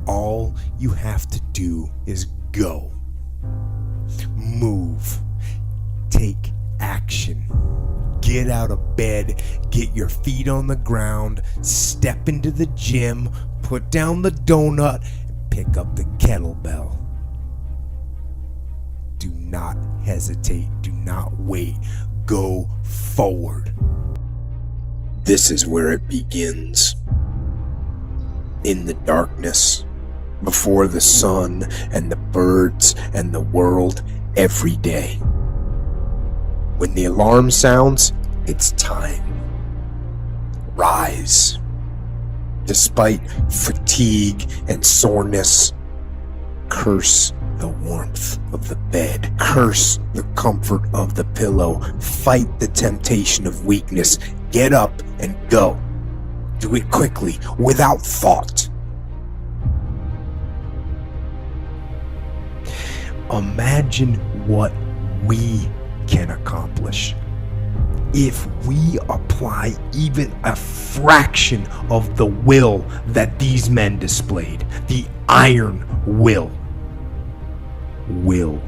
All you have to do is go. Move. Take action. Get out of bed, get your feet on the ground, step into the gym, put down the donut, and pick up the kettlebell. Do not hesitate. Do not wait. Go forward. This is where it begins. In the darkness, before the sun and the birds and the world, every day. When the alarm sounds, it's time. Rise. Despite fatigue and soreness, curse the warmth of the bed. Curse the comfort of the pillow. Fight the temptation of weakness. Get up and go. Do it quickly, without thought. Imagine what we can accomplish if we apply even a fraction of the will that these men displayed. The iron will. Will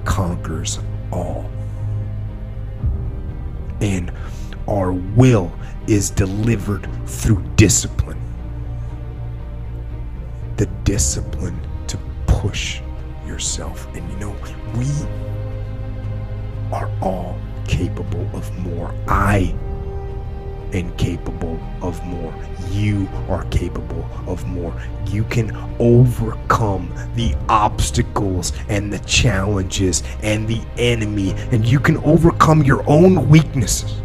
conquers all. And our will is delivered through discipline. The discipline to push yourself. And we are all capable of more. I am capable of more. You are capable of more. You can overcome the obstacles and the challenges and the enemy, and you can overcome your own weaknesses.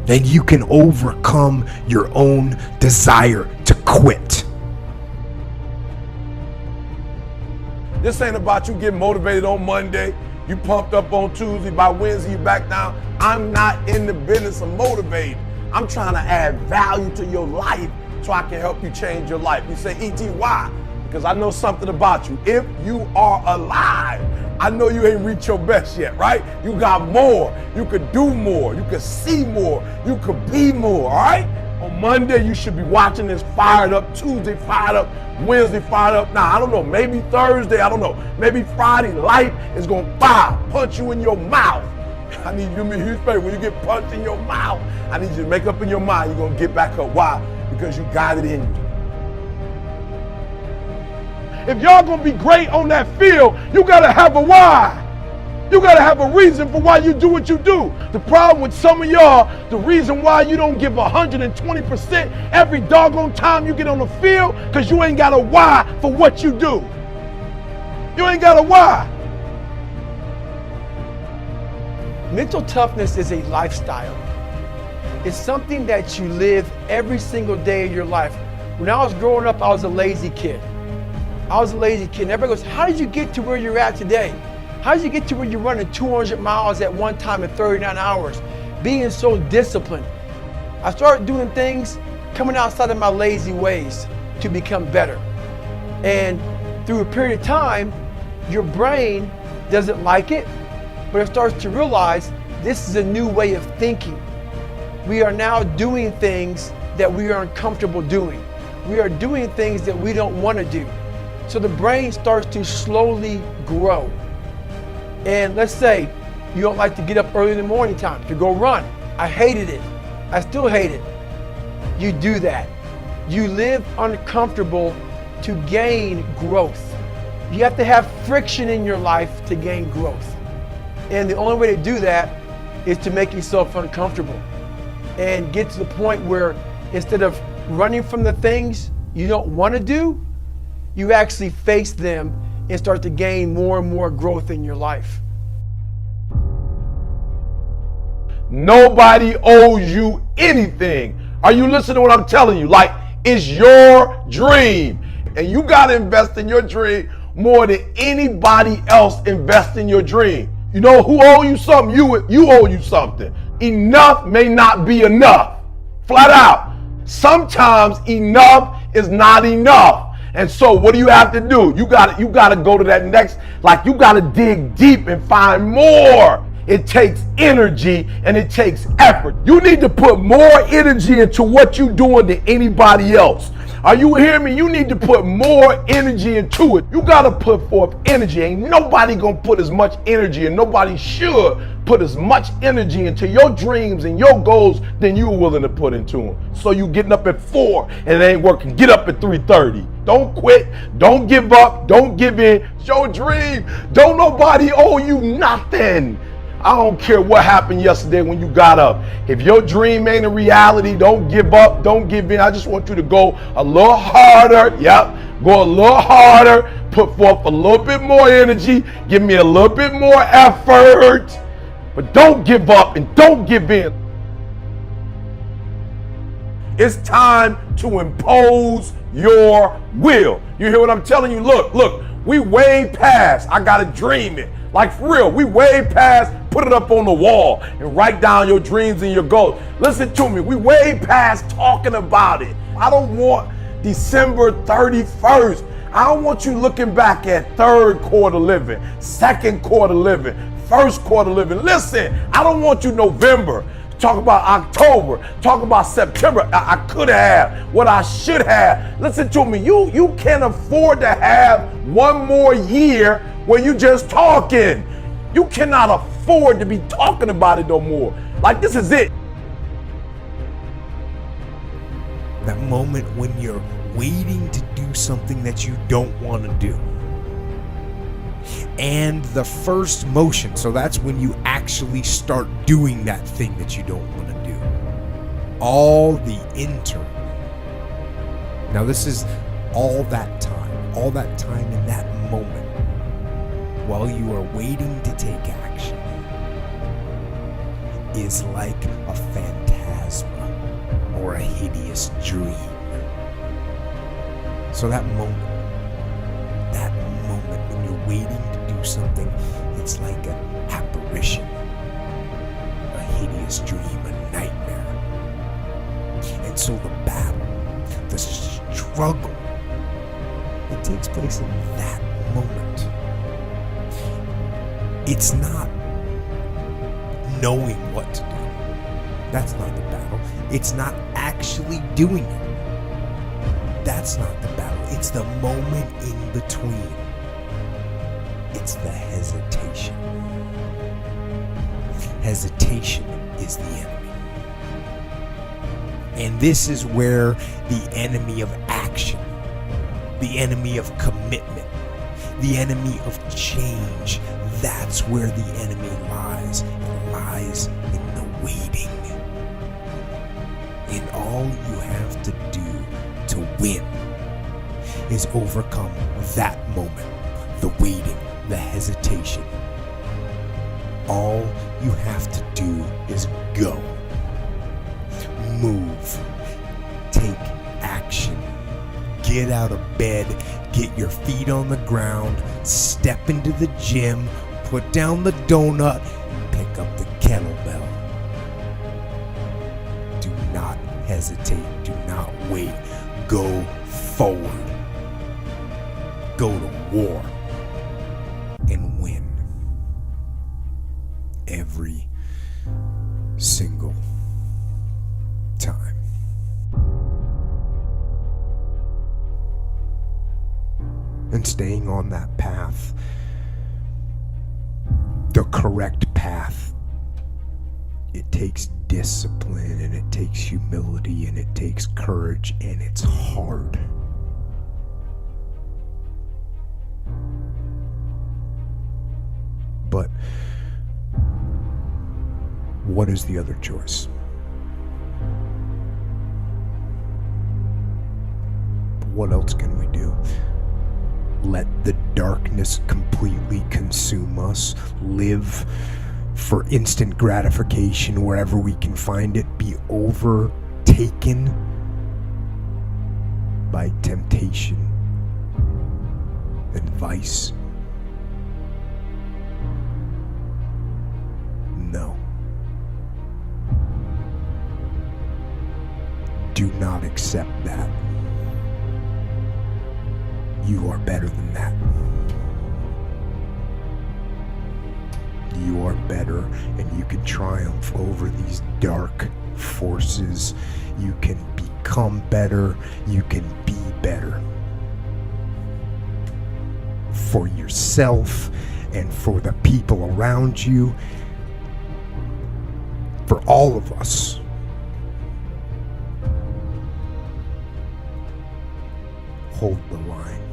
And you can overcome your own desire to quit. This ain't about you getting motivated on Monday, you pumped up on Tuesday, by Wednesday you back down. I'm not in the business of motivating. I'm trying to add value to your life so I can help you change your life. You say, E.T., why? Because I know something about you. If you are alive, I know you ain't reached your best yet, right? You got more. You could do more. You could see more. You could be more, all right? On Monday, you should be watching this fired up. Tuesday, fired up. Wednesday, fired up. Now, I don't know, maybe Thursday, I don't know. Maybe Friday, life is going to punch you in your mouth. I need you to do me a huge favor. When you get punched in your mouth, I need you to make up in your mind you're going to get back up. Why? Because you got it in you. If y'all going to be great on that field, you got to have a why. You got to have a reason for why you do what you do. The problem with some of y'all, the reason why you don't give 120% every doggone time you get on the field, because you ain't got a why for what you do. You ain't got a why. Mental toughness is a lifestyle. It's something that you live every single day of your life. When I was growing up, I was a lazy kid. And everybody goes, how did you get to where you're at today? How did you get to where you're running 200 miles at one time in 39 hours? Being so disciplined. I started doing things coming outside of my lazy ways to become better. And through a period of time, your brain doesn't like it, but it starts to realize this is a new way of thinking. We are now doing things that we are uncomfortable doing. We are doing things that we don't want to do. So the brain starts to slowly grow. And let's say you don't like to get up early in the morning time to go run. I hated it. I still hate it. You do that. You live uncomfortable to gain growth. You have to have friction in your life to gain growth. And the only way to do that is to make yourself uncomfortable and get to the point where instead of running from the things you don't want to do, you actually face them and start to gain more and more growth in your life. Nobody owes you anything. Are you listening to what I'm telling you? Like, it's your dream. And you got to invest in your dream more than anybody else invest in your dream. You know who owe you something? You owe you something. Enough may not be enough. Flat out. Sometimes enough is not enough. And so what do you have to do? You got to go to that next, like you got to dig deep and find more. It takes energy and it takes effort. You need to put more energy into what you're doing than anybody else. Are you hearing me? You need to put more energy into it. You gotta put forth energy. Ain't nobody gonna put as much energy, and nobody should put as much energy into your dreams and your goals than you're willing to put into them. So you getting up at 4 and it ain't working. Get up at 3:30. Don't quit. Don't give up. Don't give in. It's your dream. Don't nobody owe you nothing. I don't care what happened yesterday when you got up. If your dream ain't a reality, don't give up, don't give in. I just want you to go a little harder. Yep, go a little harder, put forth a little bit more energy, give me a little bit more effort, but don't give up and don't give in. It's time to impose your will. You hear what I'm telling you? Look, we way past, I gotta dream it. Like for real, we way past put it up on the wall and write down your dreams and your goals. Listen to me, we way past talking about it. I don't want December 31st. I don't want you looking back at third quarter living, second quarter living, first quarter living. Listen, I don't want you November. Talk about October, talk about September. I could have, what I should have. Listen to me, you can't afford to have one more year where you just talking. You cannot afford to be talking about it no more. Like this is it. That moment when you're waiting to do something that you don't want to do. And the first motion, so that's when you actually start doing that thing that you don't want to do. All the interim. Now this is all that time in that moment while you are waiting to take action is like a phantasma or a hideous dream. So that moment when you're waiting to do something, it's like an apparition, a hideous dream, a nightmare. And so the battle, the struggle, it takes place in that moment. It's not knowing what to do. That's not the battle. It's not actually doing it. That's not the battle. It's the moment in between. It's the hesitation. Hesitation is the enemy. And this is where the enemy of action, the enemy of commitment, the enemy of change, that's where the enemy lies. It lies in the waiting. And all you have to do to win is overcome that moment, the waiting, the hesitation. All you have to do is go, move, take action, get out of bed, get your feet on the ground, step into the gym, put down the donut, pick up the kettlebell. Do not hesitate, do not wait, go forward. Go to war and win every single time. And staying on that path, the correct path, it takes discipline and it takes humility and it takes courage and it's hard. But what is the other choice? What else can we do? Let the darkness completely consume us, live for instant gratification wherever we can find it, be overtaken by temptation and vice. No. Do not accept that. You are better than that. You are better, and you can triumph over these dark forces. You can become better. You can be better. For yourself and for the people around you. For all of us. Hold the line.